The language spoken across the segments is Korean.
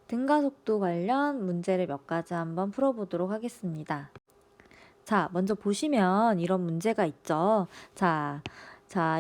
등가속도 관련 문제를 몇 가지 한번 풀어보도록 하겠습니다. 자, 먼저 보시면 이런 문제가 있죠. 자,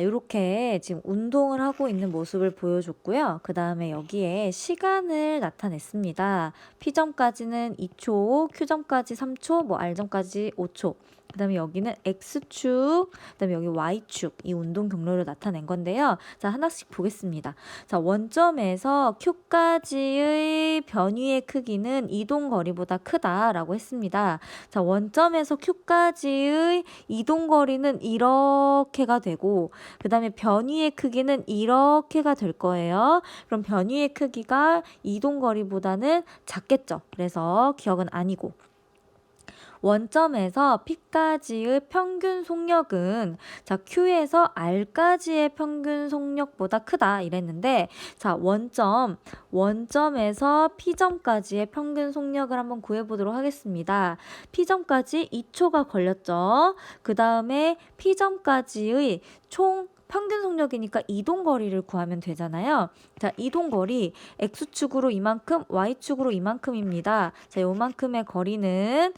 이렇게 지금 운동을 하고 있는 모습을 보여줬고요. 그 다음에 여기에 시간을 나타냈습니다. P점까지는 2초, Q점까지 3초, 뭐 R점까지 5초. 그 다음에 여기는 X축, 그 다음에 여기 Y축, 이 운동 경로를 나타낸 건데요. 자, 하나씩 보겠습니다. 자, 원점에서 Q까지의 변위의 크기는 이동거리보다 크다라고 했습니다. 자, 원점에서 Q까지의 이동거리는 이렇게가 되고, 그 다음에 변위의 크기는 이렇게가 될 거예요. 그럼 변위의 크기가 이동거리보다는 작겠죠. 그래서 기억은 아니고. 원점에서 P까지의 평균 속력은 자, Q에서 R까지의 평균 속력보다 크다 이랬는데, 자, 원점에서 P점까지의 평균 속력을 한번 구해보도록 하겠습니다. P점까지 2초가 걸렸죠. 그 다음에 P점까지의 총 평균 속력이니까 이동거리를 구하면 되잖아요. 자, 이동거리 X축으로 이만큼, Y축으로 이만큼입니다. 자, 요만큼의 거리는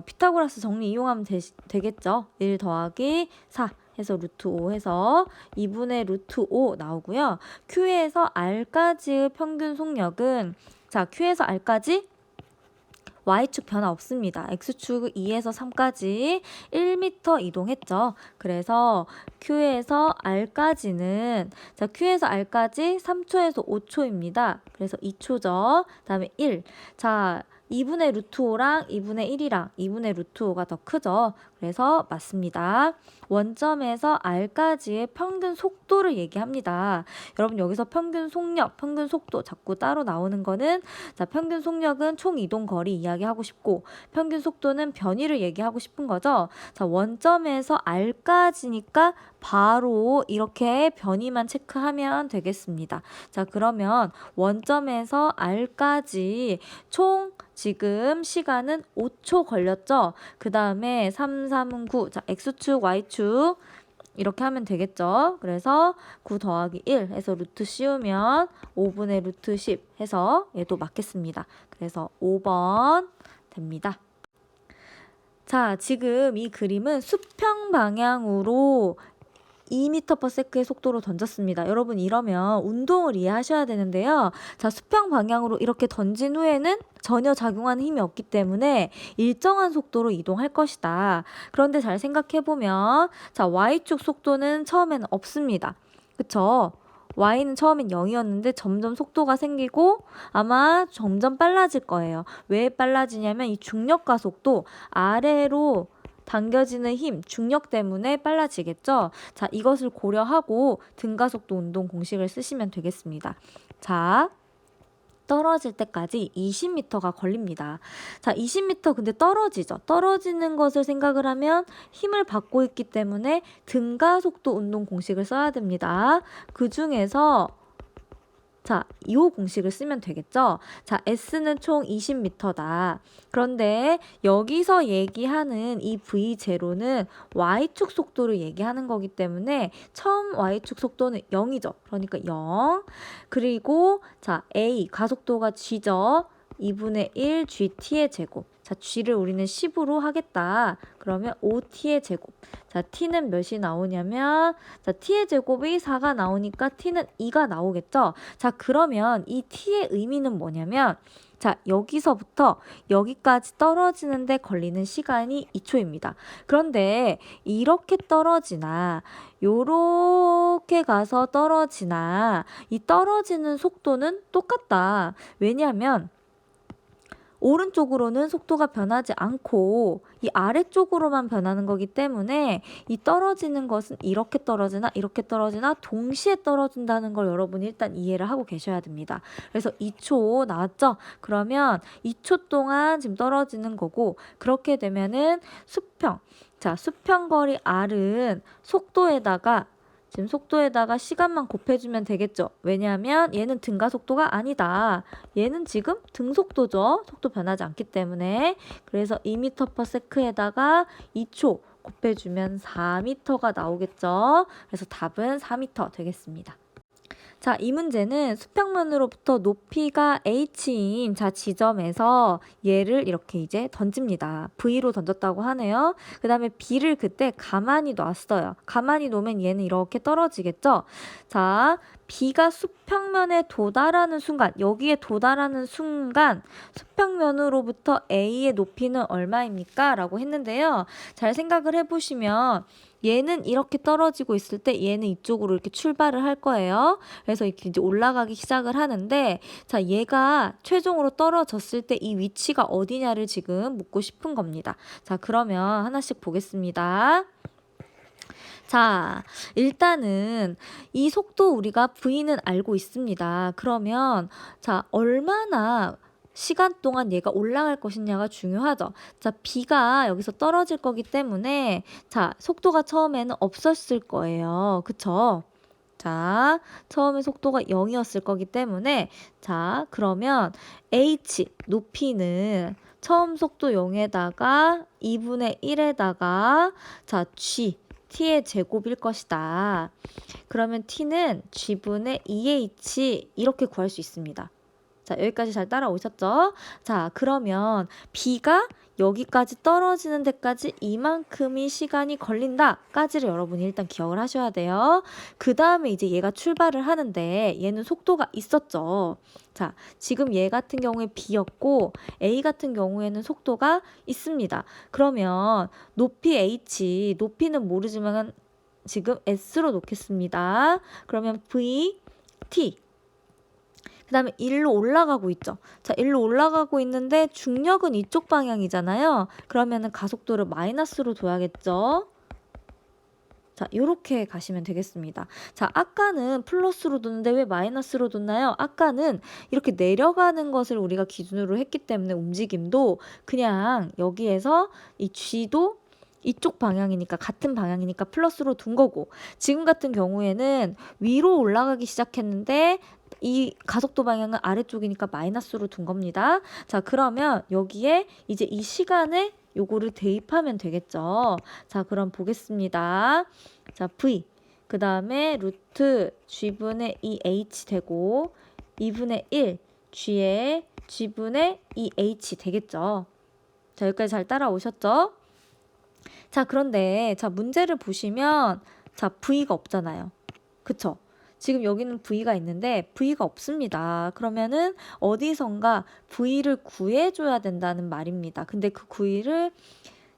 피타고라스 정리 이용하면 되겠죠. 1 더하기 4 해서 루트 5 해서 2분의 루트 5 나오고요. Q에서 R까지의 평균 속력은 자, Q에서 R까지 Y축 변화 없습니다. X축 2에서 3까지 1m 이동했죠. 그래서 Q에서 R까지는 자, Q에서 R까지 3초에서 5초입니다. 그래서 2초죠. 다음에 1. 자, 2분의 루트 5랑 2분의 1이랑 2분의 루트 5가 더 크죠. 그래서 맞습니다. 원점에서 R까지의 평균 속도를 얘기합니다. 여러분 여기서 평균 속력, 평균 속도 자꾸 따로 나오는 거는 자, 평균 속력은 총 이동 거리 이야기하고 싶고 평균 속도는 변위를 얘기하고 싶은 거죠. 자, 원점에서 R까지니까 바로 이렇게 변위만 체크하면 되겠습니다. 자, 그러면 원점에서 R까지 총 지금 시간은 5초 걸렸죠. 그 다음에 3, 3은 9. 자, X축, Y축 이렇게 하면 되겠죠. 그래서 9 더하기 1 해서 루트 씌우면 5분의 루트 10 해서 얘도 맞겠습니다. 그래서 5번 됩니다. 자, 지금 이 그림은 수평 방향으로 2m/s의 속도로 던졌습니다. 여러분 이러면 운동을 이해하셔야 되는데요. 자, 수평 방향으로 이렇게 던진 후에는 전혀 작용하는 힘이 없기 때문에 일정한 속도로 이동할 것이다. 그런데 잘 생각해보면 자, Y축 속도는 처음에는 없습니다. 그쵸? Y는 처음엔 0이었는데 점점 속도가 생기고 아마 점점 빨라질 거예요. 왜 빨라지냐면 이 중력과 속도 아래로 당겨지는 힘, 중력 때문에 빨라지겠죠? 자, 이것을 고려하고 등가속도 운동 공식을 쓰시면 되겠습니다. 자, 떨어질 때까지 20m가 걸립니다. 자, 20m 근데 떨어지죠. 떨어지는 것을 생각을 하면 힘을 받고 있기 때문에 등가속도 운동 공식을 써야 됩니다. 그 중에서 자, 이 공식을 쓰면 되겠죠? 자, S는 총 20m다. 그런데 여기서 얘기하는 이 V0는 Y축 속도를 얘기하는 거기 때문에 처음 Y축 속도는 0이죠. 그러니까 0. 그리고 자, A 가속도가 G죠. 2분의 1 GT의 제곱. 자, G를 우리는 10으로 하겠다. 그러면 5T의 제곱. 자, T는 몇이 나오냐면 자, T의 제곱이 4가 나오니까 T는 2가 나오겠죠. 자, 그러면 이 T의 의미는 뭐냐면 자, 여기서부터 여기까지 떨어지는데 걸리는 시간이 2초입니다. 그런데 이렇게 떨어지나 요렇게 가서 떨어지나 이 떨어지는 속도는 똑같다. 왜냐하면 오른쪽으로는 속도가 변하지 않고 이 아래쪽으로만 변하는 거기 때문에 이 떨어지는 것은 이렇게 떨어지나 동시에 떨어진다는 걸 여러분이 일단 이해를 하고 계셔야 됩니다. 그래서 2초 나왔죠? 그러면 2초 동안 지금 떨어지는 거고 그렇게 되면은 수평. 자, 수평거리 R은 지금 속도에다가 시간만 곱해주면 되겠죠. 왜냐하면 얘는 등가속도가 아니다. 얘는 지금 등속도죠. 속도 변하지 않기 때문에. 그래서 2m/s에다가 2초 곱해주면 4m가 나오겠죠. 그래서 답은 4m 되겠습니다. 자, 이 문제는 수평면으로부터 높이가 h인 자 지점에서 얘를 이렇게 이제 던집니다. V로 던졌다고 하네요. 그 다음에 B를 그때 가만히 놨어요. 가만히 놓으면 얘는 이렇게 떨어지겠죠? 자, B가 수평면에 도달하는 순간, 여기에 도달하는 순간 수평면으로부터 A의 높이는 얼마입니까? 라고 했는데요. 잘 생각을 해보시면 얘는 이렇게 떨어지고 있을 때 얘는 이쪽으로 이렇게 출발을 할 거예요. 그래서 이렇게 이제 올라가기 시작을 하는데, 자, 얘가 최종으로 떨어졌을 때 이 위치가 어디냐를 지금 묻고 싶은 겁니다. 자, 그러면 하나씩 보겠습니다. 자, 일단은 이 속도 우리가 V는 알고 있습니다. 그러면 자, 얼마나 시간 동안 얘가 올라갈 것이냐가 중요하죠. 자, B가 여기서 떨어질 거기 때문에 자, 속도가 처음에는 없었을 거예요. 그쵸? 자, 처음에 속도가 0이었을 거기 때문에 자, 그러면 h 높이는 처음 속도 0에다가 2분의 1에다가 자, t의 제곱일 것이다. 그러면 t는 g분의 2h 이렇게 구할 수 있습니다. 자, 여기까지 잘 따라오셨죠? 자, 그러면 B가 여기까지 떨어지는 데까지 이만큼이 시간이 걸린다까지를 여러분이 일단 기억을 하셔야 돼요. 그 다음에 이제 얘가 출발을 하는데 얘는 속도가 있었죠. 자, 지금 얘 같은 경우에 B였고 A 같은 경우에는 속도가 있습니다. 그러면 높이 H, 높이는 모르지만 지금 S로 놓겠습니다. 그러면 V, T 그 다음에 1로 올라가고 있죠. 자, 1로 올라가고 있는데 중력은 이쪽 방향이잖아요. 그러면은 가속도를 마이너스로 둬야겠죠. 자, 요렇게 가시면 되겠습니다. 자, 아까는 플러스로 뒀는데 왜 마이너스로 뒀나요? 아까는 이렇게 내려가는 것을 우리가 기준으로 했기 때문에 움직임도 그냥 여기에서 이 G도 이쪽 방향이니까 같은 방향이니까 플러스로 둔 거고, 지금 같은 경우에는 위로 올라가기 시작했는데 이 가속도 방향은 아래쪽이니까 마이너스로 둔 겁니다. 자, 그러면 여기에 이제 이 시간에 요거를 대입하면 되겠죠. 자, 그럼 보겠습니다. 자, V 그 다음에 루트 G분의 2H 되고 2분의 1 G에 G분의 2H 되겠죠. 자, 여기까지 잘 따라오셨죠? 자, 그런데 자, 문제를 보시면 자, V가 없잖아요. 그쵸? 지금 여기는 V가 있는데 V가 없습니다. 그러면은 어디선가 V를 구해줘야 된다는 말입니다. 근데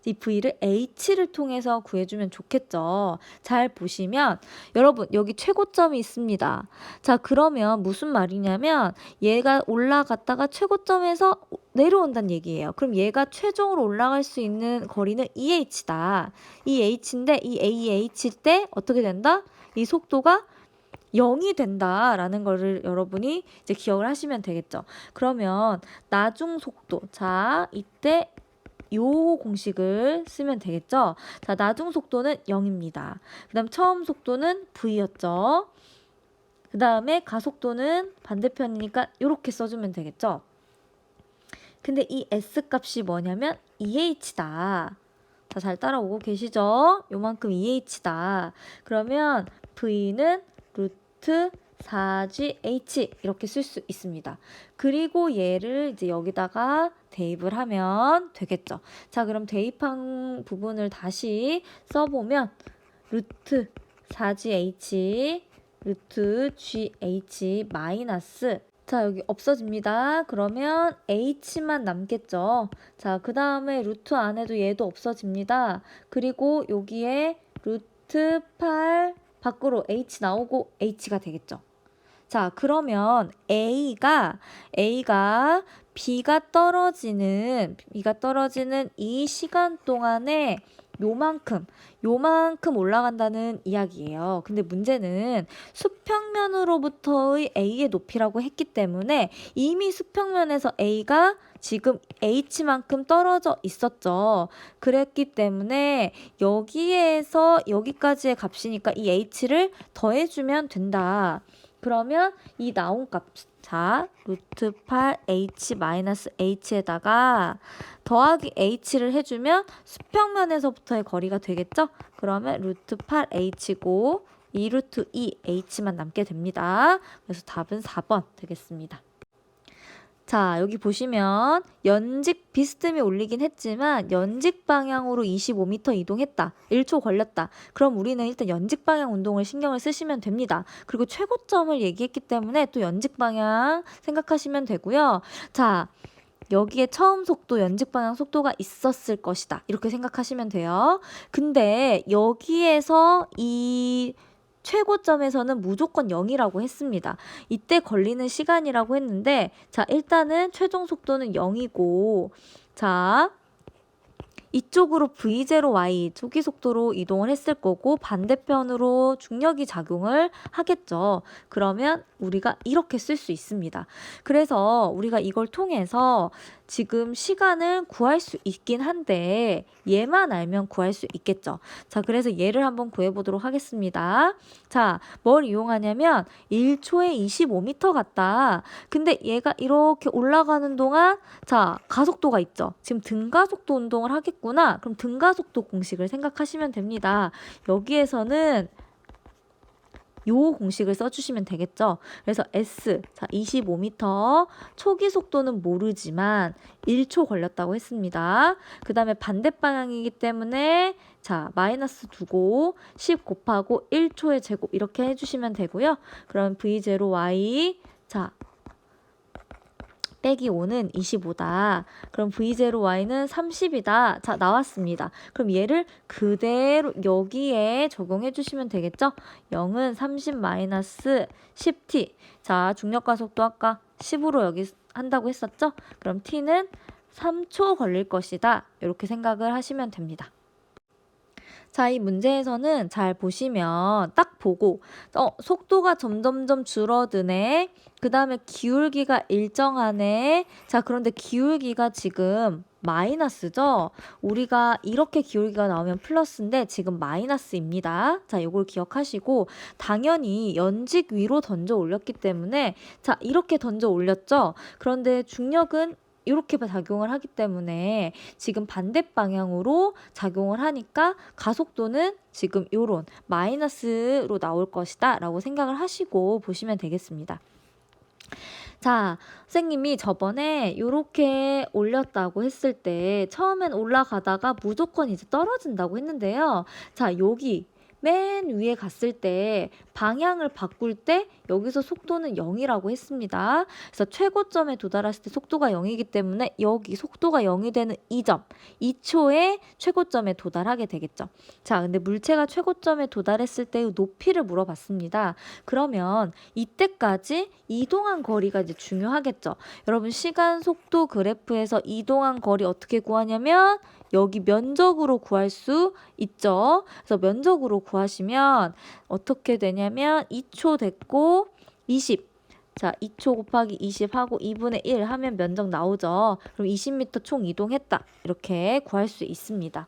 이 V를 H를 통해서 구해주면 좋겠죠. 잘 보시면 여러분 여기 최고점이 있습니다. 자, 그러면 무슨 말이냐면 얘가 올라갔다가 최고점에서 내려온다는 얘기예요. 그럼 얘가 최종으로 올라갈 수 있는 거리는 EH다. EH인데 이 AH 때 어떻게 된다? 이 속도가 0이 된다라는 거를 여러분이 이제 기억을 하시면 되겠죠. 그러면 나중 속도, 자, 이때 요 공식을 쓰면 되겠죠. 자, 나중 속도는 0입니다. 그 다음 처음 속도는 V였죠. 그 다음에 가속도는 반대편이니까 이렇게 써주면 되겠죠. 근데 이 S 값이 뭐냐면 EH다. 자, 잘 따라오고 계시죠? 요만큼 EH다. 그러면 V는 루트 4GH 이렇게 쓸 수 있습니다. 그리고 얘를 이제 여기다가 대입을 하면 되겠죠. 자, 그럼 대입한 부분을 다시 써보면 루트 4GH 루트 GH 마이너스 자, 여기 없어집니다. 그러면 H만 남겠죠. 자, 그 다음에 루트 안에도 얘도 없어집니다. 그리고 여기에 루트 8 밖으로 H 나오고 H가 되겠죠. 자, 그러면 B가 B가 떨어지는 이 시간 동안에 요만큼 올라간다는 이야기예요. 근데 문제는 수평면으로부터의 A의 높이라고 했기 때문에 이미 수평면에서 A가 지금 H만큼 떨어져 있었죠. 그랬기 때문에 여기에서 여기까지의 값이니까 이 H를 더해주면 된다. 그러면 이 나온 값, 자, 루트 8h 마이너스 h에다가 더하기 h를 해주면 수평면에서부터의 거리가 되겠죠? 그러면 루트 8h고 2루트 2h만 남게 됩니다. 그래서 답은 4번 되겠습니다. 자, 여기 보시면 연직 비스듬히 올리긴 했지만 연직 방향으로 25m 이동했다. 1초 걸렸다. 그럼 우리는 일단 연직 방향 운동을 신경을 쓰시면 됩니다. 그리고 최고점을 얘기했기 때문에 또 연직 방향 생각하시면 되고요. 자, 여기에 처음 속도, 연직 방향 속도가 있었을 것이다. 이렇게 생각하시면 돼요. 근데 여기에서 이 최고점에서는 무조건 0이라고 했습니다. 이때 걸리는 시간이라고 했는데, 자, 일단은 최종 속도는 0이고, 자, 이쪽으로 V0Y 초기 속도로 이동을 했을 거고 반대편으로 중력이 작용을 하겠죠. 그러면 우리가 이렇게 쓸 수 있습니다. 그래서 우리가 이걸 통해서 지금 시간을 구할 수 있긴 한데 얘만 알면 구할 수 있겠죠. 자, 그래서 얘를 한번 구해보도록 하겠습니다. 자, 뭘 이용하냐면 1초에 25m 같다. 근데 얘가 이렇게 올라가는 동안 자, 가속도가 있죠. 지금 등가속도 운동을 하겠구나. 그럼 등가속도 공식을 생각하시면 됩니다. 여기에서는 요 공식을 써주시면 되겠죠. 그래서 S, 자 25m, 초기 속도는 모르지만 1초 걸렸다고 했습니다. 그 다음에 반대 방향이기 때문에 자 마이너스 두고 10 곱하고 1초의 제곱 이렇게 해주시면 되고요. 그럼 V0Y, 자 빼기 5는 25다. 그럼 V0Y는 30이다. 자, 나왔습니다. 그럼 얘를 그대로 여기에 적용해 주시면 되겠죠? 0은 30 마이너스 10t. 자, 중력가속도 아까 10으로 여기 한다고 했었죠? 그럼 t는 3초 걸릴 것이다. 이렇게 생각을 하시면 됩니다. 자, 이 문제에서는 잘 보시면 딱 보고 속도가 점점점 줄어드네. 그 다음에 기울기가 일정하네. 자, 그런데 기울기가 지금 마이너스죠? 우리가 이렇게 기울기가 나오면 플러스인데 지금 마이너스입니다. 자, 이걸 기억하시고 당연히 연직 위로 던져 올렸기 때문에 자, 이렇게 던져 올렸죠? 그런데 중력은 이렇게 작용을 하기 때문에 지금 반대 방향으로 작용을 하니까 가속도는 지금 요런 마이너스로 나올 것이다 라고 생각을 하시고 보시면 되겠습니다. 자, 선생님이 저번에 이렇게 올렸다고 했을 때 처음엔 올라가다가 무조건 이제 떨어진다고 했는데요. 자, 여기 맨 위에 갔을 때 방향을 바꿀 때 여기서 속도는 0이라고 했습니다. 그래서 최고점에 도달했을 때 속도가 0이기 때문에 여기 속도가 0이 되는 이 점, 2초에 최고점에 도달하게 되겠죠. 자, 근데 물체가 최고점에 도달했을 때의 높이를 물어봤습니다. 그러면 이때까지 이동한 거리가 이제 중요하겠죠. 여러분 시간 속도 그래프에서 이동한 거리 어떻게 구하냐면 여기 면적으로 구할 수 있죠. 그래서 면적으로 구하시면 어떻게 되냐면 2초 됐고 20. 자, 2초 곱하기 20 하고 2분의 1 하면 면적 나오죠. 그럼 20m 총 이동했다. 이렇게 구할 수 있습니다.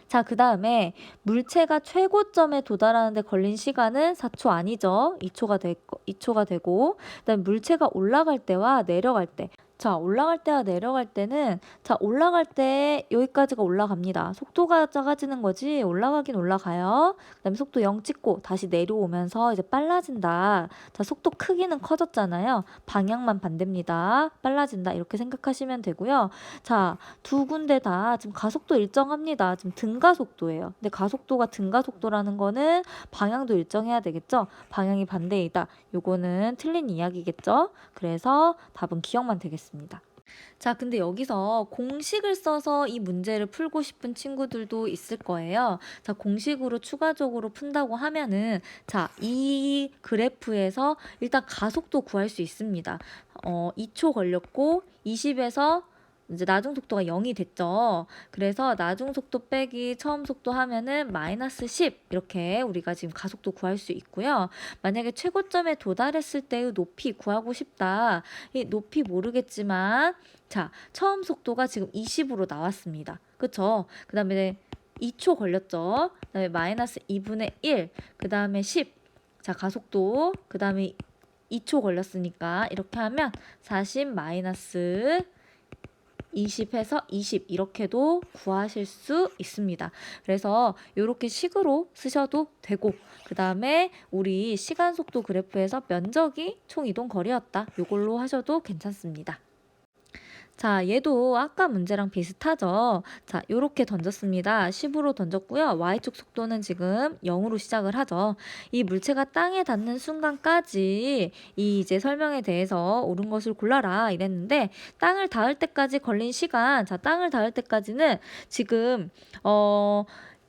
자, 그 다음에 물체가 최고점에 도달하는데 걸린 시간은 4초 아니죠. 2초가 되고 그다음에 물체가 올라갈 때와 내려갈 때 자, 올라갈 때와 내려갈 때는 자, 올라갈 때 여기까지가 올라갑니다. 속도가 작아지는 거지 올라가긴 올라가요. 그다음에 속도 0 찍고 다시 내려오면서 이제 빨라진다. 자, 속도 크기는 커졌잖아요. 방향만 반대입니다. 빨라진다. 이렇게 생각하시면 되고요. 자, 두 군데 다 지금 가속도 일정합니다. 지금 등가속도예요. 근데 가속도가 등가속도라는 거는 방향도 일정해야 되겠죠? 방향이 반대이다. 요거는 틀린 이야기겠죠? 그래서 답은 기억만 되겠습니다. 자, 근데 여기서 공식을 써서 이 문제를 풀고 싶은 친구들도 있을 거예요. 자, 공식으로 추가적으로 푼다고 하면은 자, 이 그래프에서 일단 가속도 구할 수 있습니다. 2초 걸렸고 20에서 이제 나중 속도가 0이 됐죠. 그래서 나중 속도 빼기 처음 속도 하면은 마이너스 10 이렇게 우리가 지금 가속도 구할 수 있고요. 만약에 최고점에 도달했을 때의 높이 구하고 싶다. 이 높이 모르겠지만 자, 처음 속도가 지금 20으로 나왔습니다. 그쵸? 그 다음에 2초 걸렸죠. 그 다음에 마이너스 2분의 1, 그 다음에 10. 자, 가속도, 그 다음에 2초 걸렸으니까 이렇게 하면 40 마이너스 20 해서 20 이렇게도 구하실 수 있습니다. 그래서 이렇게 식으로 쓰셔도 되고 그 다음에 우리 시간 속도 그래프에서 면적이 총 이동 거리였다. 이걸로 하셔도 괜찮습니다. 자, 얘도 아까 문제랑 비슷하죠? 자, 요렇게 던졌습니다. 10으로 던졌고요. Y축 속도는 지금 0으로 시작을 하죠. 이 물체가 땅에 닿는 순간까지 이 이제 설명에 대해서 옳은 것을 골라라 이랬는데 땅을 닿을 때까지 걸린 시간, 자, 땅을 닿을 때까지는 지금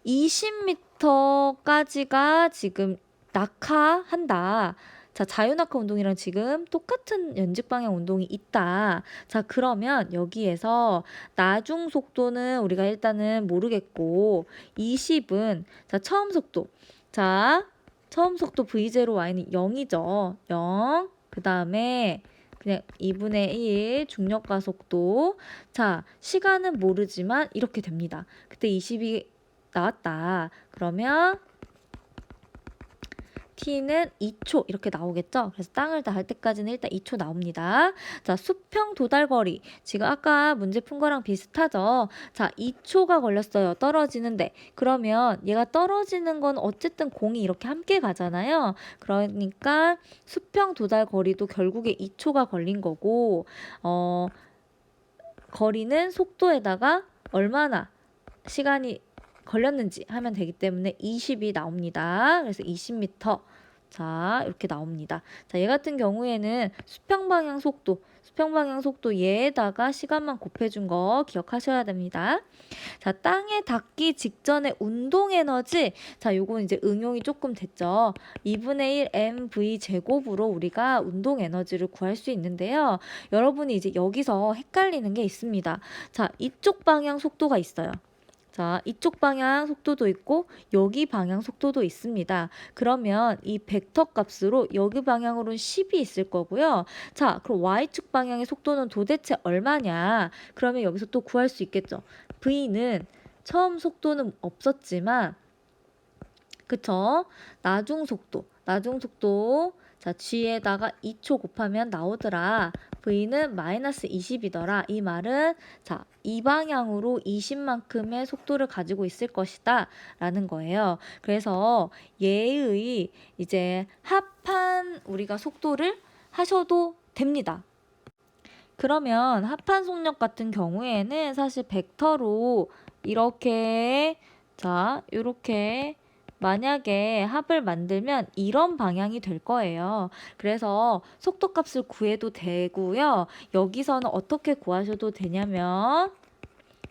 20m까지가 지금 낙하한다. 자, 자유낙하 운동이랑 지금 똑같은 연직 방향 운동이 있다. 자, 그러면 여기에서 나중 속도는 우리가 일단은 모르겠고 20은 자, 처음 속도. 자, 처음 속도 V0Y는 0이죠. 0. 그다음에 그냥 2분의 1 중력가 속도. 자, 시간은 모르지만 이렇게 됩니다. 그때 20이 나왔다. 그러면 t는 2초 이렇게 나오겠죠? 그래서 땅을 닿을 때까지는 일단 2초 나옵니다. 자, 수평 도달거리. 지금 아까 문제 푼 거랑 비슷하죠? 자, 2초가 걸렸어요. 떨어지는데. 그러면 얘가 떨어지는 건 어쨌든 공이 이렇게 함께 가잖아요. 그러니까 수평 도달거리도 결국에 2초가 걸린 거고 거리는 속도에다가 얼마나 시간이 걸렸는지 하면 되기 때문에 20이 나옵니다. 그래서 20m. 자, 이렇게 나옵니다. 자, 얘 같은 경우에는 수평방향 속도 얘에다가 시간만 곱해준 거 기억하셔야 됩니다. 자, 땅에 닿기 직전의 운동 에너지. 자, 요건 이제 응용이 조금 됐죠. 2분의 1 mv 제곱으로 우리가 운동 에너지를 구할 수 있는데요. 여러분이 이제 여기서 헷갈리는 게 있습니다. 자, 이쪽 방향 속도가 있어요. 자, 이쪽 방향 속도도 있고 여기 방향 속도도 있습니다. 그러면 이 벡터 값으로 여기 방향으로는 10이 있을 거고요. 자, 그럼 Y축 방향의 속도는 도대체 얼마냐? 그러면 여기서 또 구할 수 있겠죠. V는 처음 속도는 없었지만 그쵸? 나중 속도. 자, G에다가 2초 곱하면 나오더라. V는 마이너스 20이더라. 이 말은 자, 이 방향으로 20만큼의 속도를 가지고 있을 것이다. 라는 거예요. 그래서 얘의 이제 합한 우리가 속도를 하셔도 됩니다. 그러면 합한 속력 같은 경우에는 사실 벡터로 이렇게 자, 이렇게 만약에 합을 만들면 이런 방향이 될 거예요. 그래서 속도값을 구해도 되고요. 여기서는 어떻게 구하셔도 되냐면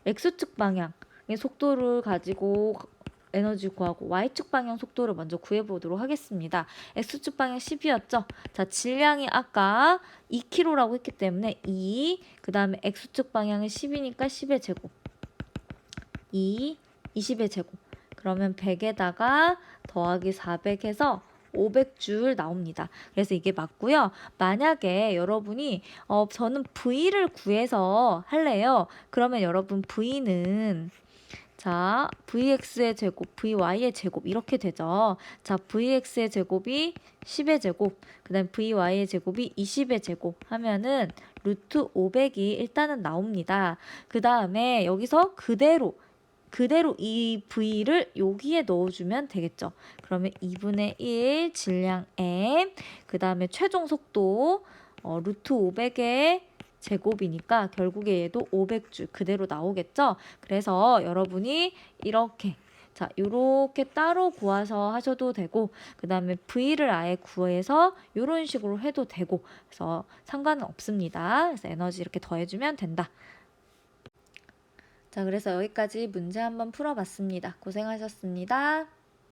X축 방향의 속도를 가지고 에너지 구하고 Y축 방향 속도를 먼저 구해보도록 하겠습니다. X축 방향 10이었죠? 자, 질량이 아까 2kg라고 했기 때문에 2, 그 다음에 X축 방향은 10이니까 10의 제곱, 2, 20의 제곱. 그러면 100에다가 더하기 400 해서 500줄 나옵니다. 그래서 이게 맞고요. 만약에 여러분이 저는 V를 구해서 할래요. 그러면 여러분 V는 자, Vx의 제곱, Vy의 제곱 이렇게 되죠. 자, Vx의 제곱이 10의 제곱, 그 다음 Vy의 제곱이 20의 제곱 하면은 루트 500이 일단은 나옵니다. 그 다음에 여기서 그대로 이 V를 여기에 넣어주면 되겠죠. 그러면 2분의 1 질량 m, 그 다음에 최종 속도 루트 500의 제곱이니까 결국에 얘도 500줄 그대로 나오겠죠. 그래서 여러분이 이렇게 자, 요렇게 따로 구해서 하셔도 되고 그 다음에 V를 아예 구해서 요런 식으로 해도 되고 그래서 상관은 없습니다. 그래서 에너지 이렇게 더해주면 된다. 자, 그래서 여기까지 문제 한번 풀어봤습니다. 고생하셨습니다.